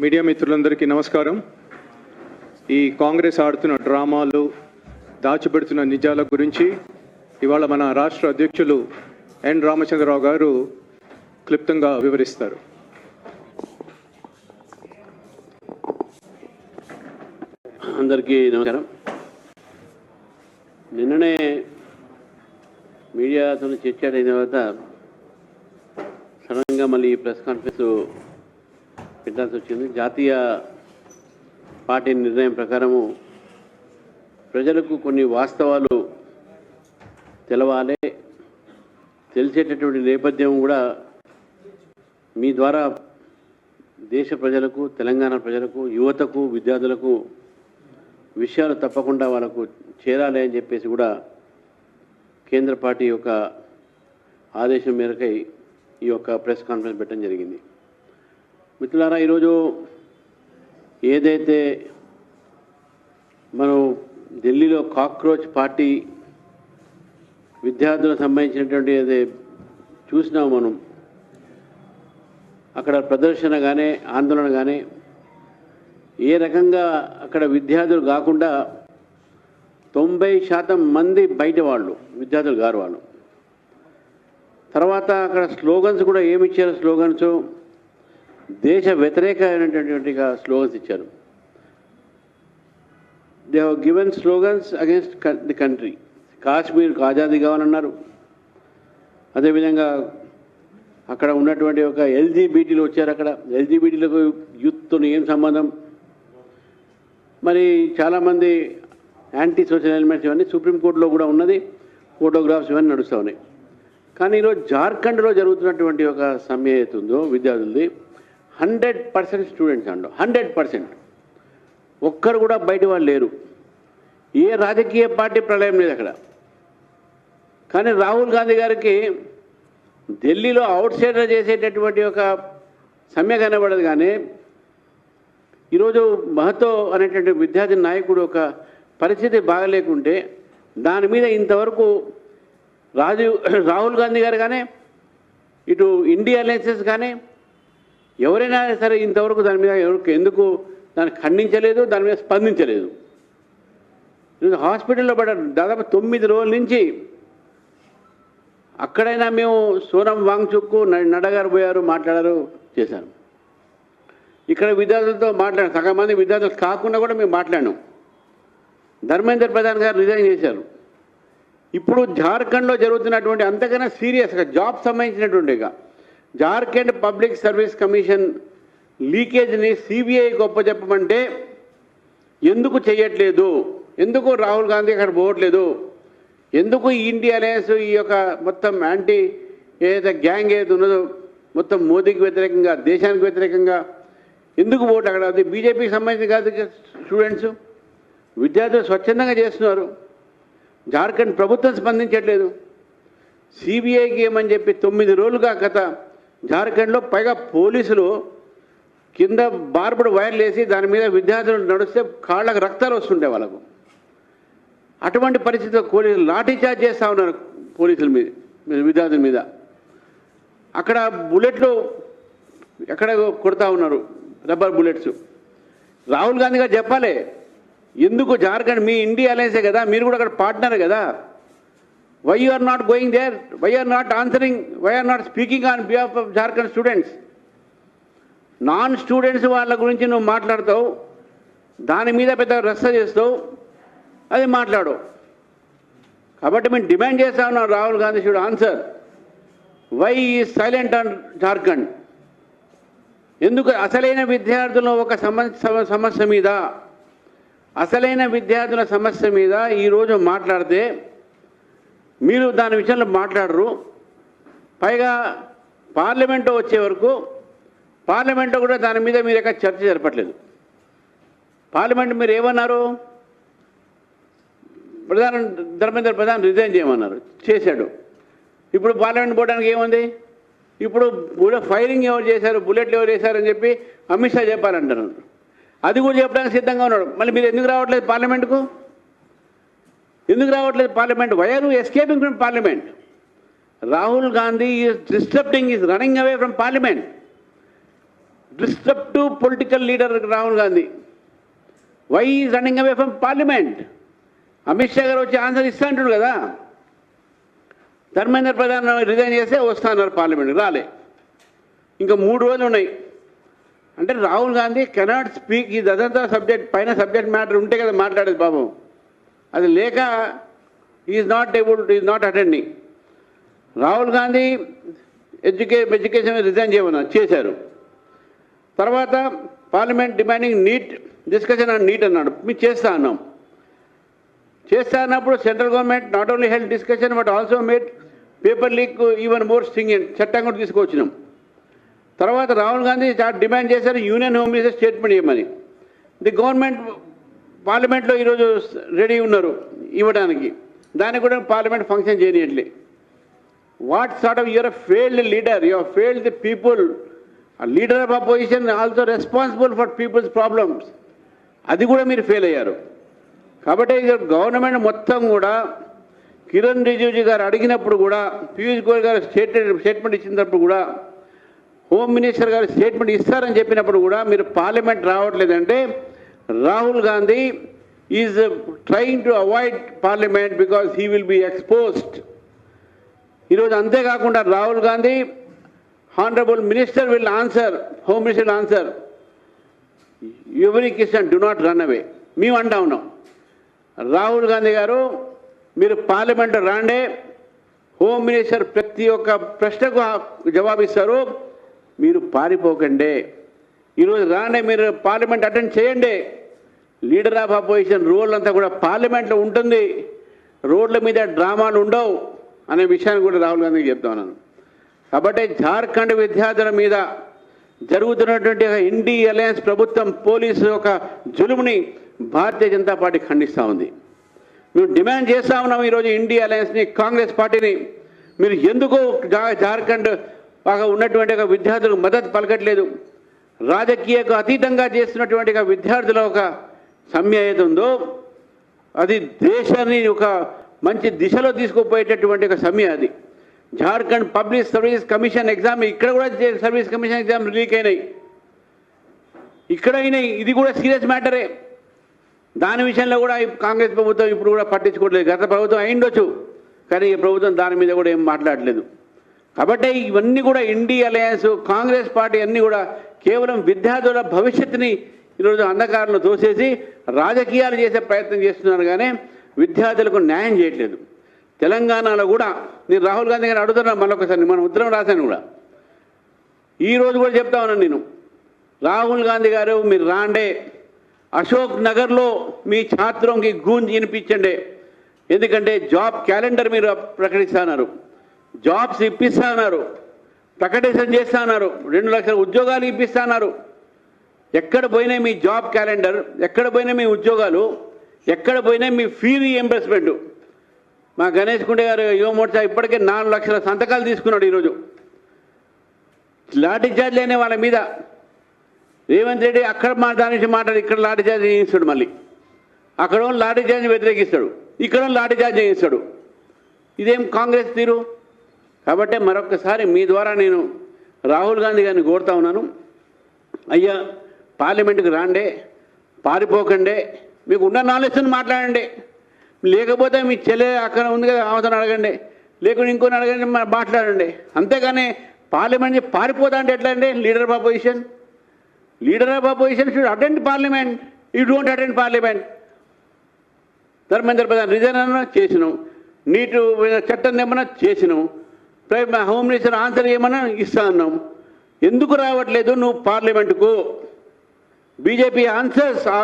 Media మిత్రులందరికీ నమస్కారం. ఈ కాంగ్రెస్ ఆడుతున్న డ్రామాలు, దాచిపెడుతున్న నిజాల గురించి ఇవాళ మన రాష్ట్ర అధ్యక్షులు ఎన్ రామచంద్రరావు గారు క్లుప్తంగా వివరిస్తారు. అందరికీ నమస్కారం. నిన్ననే మీడియాతో చర్చ అయిన తర్వాత సడన్గా మళ్ళీ ప్రెస్ కాన్ఫరెన్స్ పెట్టాల్సి వచ్చింది. జాతీయ పార్టీ నిర్ణయం ప్రకారము ప్రజలకు కొన్ని వాస్తవాలు తెలవాలి, తెలిసేటటువంటి నేపథ్యం కూడా మీ ద్వారా దేశ ప్రజలకు, తెలంగాణ ప్రజలకు, యువతకు, విద్యార్థులకు విషయాలు తప్పకుండా వాళ్ళకు చేరాలి అని చెప్పేసి కూడా కేంద్ర పార్టీ యొక్క ఆదేశం మేరకై ఈ యొక్క ప్రెస్ కాన్ఫరెన్స్ పెట్టడం జరిగింది. మిత్రులారా, ఈరోజు ఏదైతే మనం ఢిల్లీలో కాక్రోచ్ పార్టీ విద్యార్థులకు సంబంధించినటువంటి ఏదైతే చూసినాము, మనం అక్కడ ప్రదర్శన కానీ ఆందోళన కానీ ఏ రకంగా అక్కడ విద్యార్థులు కాకుండా 90% మంది బయట వాళ్ళు, విద్యార్థులు గారు వాళ్ళు. తర్వాత అక్కడ స్లోగన్స్ కూడా ఏమి ఇచ్చారు? స్లోగన్స్ దేశ వ్యతిరేకమైనటువంటిగా స్లోగన్స్ ఇచ్చారు. They have given slogans against the country. కాశ్మీర్కు ఆజాదీ కావాలన్నారు. అదేవిధంగా అక్కడ ఉన్నటువంటి ఒక ఎల్జీబీటీలు వచ్చారు. అక్కడ ఎల్జీబీటీలకు యూత్తో ఏం సంబంధం? మరి చాలామంది యాంటీ సోషల్ ఎలిమెంట్స్ ఇవన్నీ సుప్రీంకోర్టులో కూడా ఉన్నది, ఫోటోగ్రాఫ్స్ ఇవన్నీ నడుస్తూ ఉన్నాయి. కానీ ఈరోజు జార్ఖండ్లో జరుగుతున్నటువంటి ఒక సమ్మె అవుతుందో విద్యార్థులది, 100% స్టూడెంట్స్ అండు, 100%. ఒక్కరు కూడా బయట వాళ్ళు లేరు. ఏ రాజకీయ పార్టీ ప్రళయం లేదు అక్కడ. కానీ రాహుల్ గాంధీ గారికి ఢిల్లీలో అవుట్ సైడర్ చేసేటటువంటి ఒక సమ్మె కనబడదు. కానీ ఈరోజు మహతో అనేటువంటి విద్యార్థి నాయకుడు ఒక పరిస్థితి బాగలేకుంటే దాని మీద ఇంతవరకు రాహుల్ గాంధీ గారు కానీ ఇటు ఇండియా అలయన్సెస్ కానీ ఎవరైనా సరే ఇంతవరకు దాని మీద ఎందుకు దాన్ని ఖండించలేదు, దాని మీద స్పందించలేదు. ఈరోజు హాస్పిటల్లో పడ్డారు. దాదాపు 9 రోజుల నుంచి అక్కడైనా మేము సోనం వాంగ్చుక్, నడ్డాగారు పోయారు, మాట్లాడారు, చేశారు. ఇక్కడ విద్యార్థులతో మాట్లాడారు. సగం మంది విద్యార్థులు కాకుండా కూడా మేము మాట్లాడాం. ధర్మేంద్ర ప్రధాన్ గారు రిజైన్ చేశారు. ఇప్పుడు జార్ఖండ్లో జరుగుతున్నటువంటి అంతకన్నా సీరియస్గా జాబ్ సంబంధించినటువంటిగా జార్ఖండ్ పబ్లిక్ సర్వీస్ కమిషన్ లీకేజ్ని సిబిఐ గొప్ప చెప్పమంటే ఎందుకు చేయట్లేదు? ఎందుకు రాహుల్ గాంధీ అక్కడ పోవట్లేదు? ఎందుకు ఈ ఇండియా అలయన్స్ ఈ యొక్క మొత్తం యాంటీ ఏదైతే గ్యాంగ్ ఏదైతే ఉన్నదో మొత్తం మోదీకి వ్యతిరేకంగా, దేశానికి వ్యతిరేకంగా ఎందుకు ఓటు అక్కడ? అది బీజేపీకి సంబంధించి కాదు. స్టూడెంట్స్, విద్యార్థులు స్వచ్ఛందంగా చేస్తున్నారు. జార్ఖండ్ ప్రభుత్వం స్పందించట్లేదు. సిబిఐకి ఏమని చెప్పి 9 రోజులుగా కథ జార్ఖండ్లో. పైగా పోలీసులు కింద బార్బుడ్ వైర్లు వేసి దాని మీద విద్యార్థులు నడిస్తే కాళ్ళకు రక్తాలు వస్తుంటాయి వాళ్ళకు. అటువంటి పరిస్థితిలో పోలీసులు లాఠీ చార్జ్ చేస్తూ ఉన్నారు పోలీసుల మీద, విద్యార్థుల మీద. అక్కడ బుల్లెట్లు ఎక్కడ కొడతా ఉన్నారు, రబ్బర్ బుల్లెట్స్. రాహుల్ గాంధీ గారు చెప్పాలి ఎందుకు జార్ఖండ్ మీ ఇండియా అలయన్సే కదా, మీరు కూడా అక్కడ పార్ట్నర్ కదా. Why you are not going there? Why are not answering? Why are not speaking on behalf of Jharkhand students? Non students వాళ్ళ గురించి నువ్వు మాట్లాడతావు, దాని మీద పెద్ద రచ్చ చేస్తావు, అది మాట్లాడు. కాబట్టి మేము డిమాండ్ చేస్తా ఉన్నాం, Rahul Gandhi should answer why is silent on Jharkhand. ఎందుకు అసలైన విద్యార్థుల ఒక సమస్య మీద, అసలైన విద్యార్థుల సమస్య మీద ఈరోజు మాట్లాడితే మీరు దాని విషయంలో మాట్లాడరు. పైగా పార్లమెంటు వచ్చే వరకు పార్లమెంట్లో కూడా దాని మీద మీరు ఎక్కడ చర్చ జరపట్లేదు. పార్లమెంట్ మీరు ఏమన్నారు? ధర్మేంద్ర ప్రధాన్ రిజైన్ చేయమన్నారు, చేశాడు. ఇప్పుడు పార్లమెంట్ పోవడానికి ఏముంది? ఇప్పుడు ఫైరింగ్ ఎవరు చేశారు, బుల్లెట్లు ఎవరు చేశారని చెప్పి అమిత్ షా చెప్పాలంటున్నారు. అది కూడా చెప్పడానికి సిద్ధంగా ఉన్నాడు. మళ్ళీ మీరు ఎందుకు రావట్లేదు పార్లమెంటుకు? ఎందుకు రావట్లేదు parliament? Why are you escaping from parliament? Rahul Gandhi is disrupting, is running away from parliament. disruptive political leader Rahul Gandhi. Why he is running away from parliament? Amit Shah గారు వచ్చి ఆన్సర్ ఇస్తా అంటాడు కదా. ధర్మేంద్ర ప్రధాన్ రిజైన్ చేస్తే వస్తున్నారు పార్లమెంట్, రాలే. ఇంకా 3 రోజులు ఉన్నాయి. అంటే రాహుల్ గాంధీ కెనాట్ స్పీక్ ఇది అదంతా సబ్జెక్ట్ పైన సబ్జెక్ట్ మ్యాటర్ ఉంటే కదా మాట్లాడేది పాపం. అది లేక is not attending. Rahul Gandhi education resign చేయమన్నారు, చేశారు. తర్వాత parliament demanding NEET discussion on NEET అన్నాడు, మేము చేస్తా అన్నాం. చేస్తా అన్నప్పుడు central government not only held discussion but also made paper leak even more stringent, చట్టం కూడా తీసుకొచ్చినాం. తర్వాత రాహుల్ గాంధీ డిమాండ్ చేశారు యూనియన్ హోమ్ మినిస్టర్ స్టేట్మెంట్ ఇవ్వమని. ది గవర్నమెంట్ పార్లమెంట్లో ఈరోజు రెడీ ఉన్నారు ఇవ్వడానికి, దానికి కూడా పార్లమెంట్ ఫంక్షన్ చేయనియట్లే. What sort of you are failed leader, you failed the people. Leader of opposition also responsible for people's problems, అది కూడా మీరు ఫెయిల్ అయ్యారు. కాబట్టి గవర్నమెంట్ మొత్తం కూడా కిరణ్ రిజిజు గారు అడిగినప్పుడు కూడా, పీయూష్ గోయల్ గారు స్టేట్మెంట్ ఇచ్చినప్పుడు కూడా, హోమ్ మినిస్టర్ గారు స్టేట్మెంట్ ఇస్తారని చెప్పినప్పుడు కూడా మీరు పార్లమెంట్ రావట్లేదంటే Rahul Gandhi is trying to avoid parliament because he will be exposed. ఈరోజు అంతేకాకుండా Rahul Gandhi honourable minister will answer, home minister will answer, every కిషన్ డు నాట్ రన్ అవే. మేము అంటా ఉన్నాం రాహుల్ గాంధీ గారు మీరు పార్లమెంట్ రాండే, హోమ్ మినిస్టర్ ప్రతి ఒక్క ప్రశ్నకు జవాబిస్తారు, మీరు పారిపోకండి. ఈరోజు రాండే, మీరు పార్లమెంట్ అటెండ్ చేయండి. లీడర్ ఆఫ్ అపోజిషన్ రోల్ అంతా కూడా పార్లమెంట్లో ఉంటుంది, రోడ్ల మీద డ్రామాలు ఉండవు అనే విషయాన్ని కూడా రాహుల్ గాంధీకి చెప్తా ఉన్నాను. కాబట్టి జార్ఖండ్ విద్యార్థుల మీద జరుగుతున్నటువంటి ఇండి అలయన్స్ ప్రభుత్వం పోలీసు ఒక జులుముని భారతీయ జనతా పార్టీ ఖండిస్తూ ఉంది. మేము డిమాండ్ చేస్తూ ఉన్నాం ఈరోజు ఇండి అలయన్స్ని, కాంగ్రెస్ పార్టీని, మీరు ఎందుకు జార్ఖండ్ బాగా ఉన్నటువంటి ఒక విద్యార్థులకు మద్దతు పలకట్లేదు? రాజకీయకు అతీతంగా చేస్తున్నటువంటి విద్యార్థుల ఒక సమ్మె ఏది ఉందో అది దేశాన్ని ఒక మంచి దిశలో తీసుకుపోయేటటువంటి ఒక సమ్మె. అది Jharkhand public service commission exam, ఇక్కడ కూడా సర్వీస్ కమిషన్ ఎగ్జామ్ లీక్ అయినాయి, ఇక్కడ అయినాయి. ఇది కూడా సీరియస్ మ్యాటరే. దాని విషయంలో కూడా కాంగ్రెస్ ప్రభుత్వం ఇప్పుడు కూడా పట్టించుకోవట్లేదు. గత ప్రభుత్వం అయిండొచ్చు, కానీ ఈ ప్రభుత్వం దాని మీద కూడా ఏం మాట్లాడలేదు. కాబట్టి ఇవన్నీ కూడా ఇండి అలయన్స్, కాంగ్రెస్ పార్టీ అన్నీ కూడా కేవలం విద్యార్థుల భవిష్యత్తుని ఈరోజు అంధకారంలో తోసేసి రాజకీయాలు చేసే ప్రయత్నం చేస్తున్నారు, కానీ విద్యార్థులకు న్యాయం చేయట్లేదు. తెలంగాణలో కూడా నేను రాహుల్ గాంధీ గారిని అడుగుతున్నాను, మళ్ళొకసారి మనం ఉత్తరం రాశాను కూడా, ఈరోజు కూడా చెప్తా ఉన్నాను నేను, రాహుల్ గాంధీ గారు మీరు రాండే, అశోక్ నగర్లో మీ ఛాత్రంకి గూంజ్ వినిపించండి. ఎందుకంటే జాబ్ క్యాలెండర్ మీరు ప్రకటిస్తున్నారు, జాబ్స్ ఇప్పిస్తున్నారు, ప్రకటన చేస్తున్నారు, 2 లక్షల ఉద్యోగాలు ఇప్పిస్తున్నారు. ఎక్కడ పోయినా మీ జాబ్ క్యాలెండర్, ఎక్కడ పోయినా మీ ఉద్యోగాలు, ఎక్కడ పోయినా మీ ఫీ రీఎంబర్స్మెంట్. మా గణేష్ కుండే గారు యువ మోర్చా ఇప్పటికే 4 లక్షల సంతకాలు తీసుకున్నాడు. ఈరోజు లాఠీ చార్జ్ లేని వాళ్ళ మీద రేవంత్ రెడ్డి అక్కడ దాని నుంచి మాట్లాడి ఇక్కడ లాఠీ చార్జ్ చేయిస్తాడు, మళ్ళీ అక్కడ లాఠీ చార్జ్ వ్యతిరేకిస్తాడు, ఇక్కడ లాఠీ చార్జ్ చేయిస్తాడు. ఇదేం కాంగ్రెస్ తీరు? కాబట్టి మరొకసారి మీ ద్వారా నేను రాహుల్ గాంధీ గారిని కోరుతా ఉన్నాను, అయ్యా పార్లమెంటుకు రాండే, పారిపోకండే, మీకు ఉన్న నాలెడ్జ్ని మాట్లాడండి. లేకపోతే మీ చెల్లె అక్కడ ఉంది కదా ఆమెతో అడగండి, లేకుంటే ఇంకొని అడగండి, మాట్లాడండి. అంతేగాని పార్లమెంట్ పారిపోతా అంటే ఎట్లా అండి? Leader of opposition should attend parliament, you don't attend parliament. Dharmendra Pradhan resign అన్నా చేసినాం, నీటు చట్టం ఏమన్నా చేసినాం, హోమ్ మినిస్టర్ ఆన్సర్ ఏమన్నా ఇస్తా అన్నాం. ఎందుకు రావట్లేదు నువ్వు పార్లమెంటుకు? BJP answers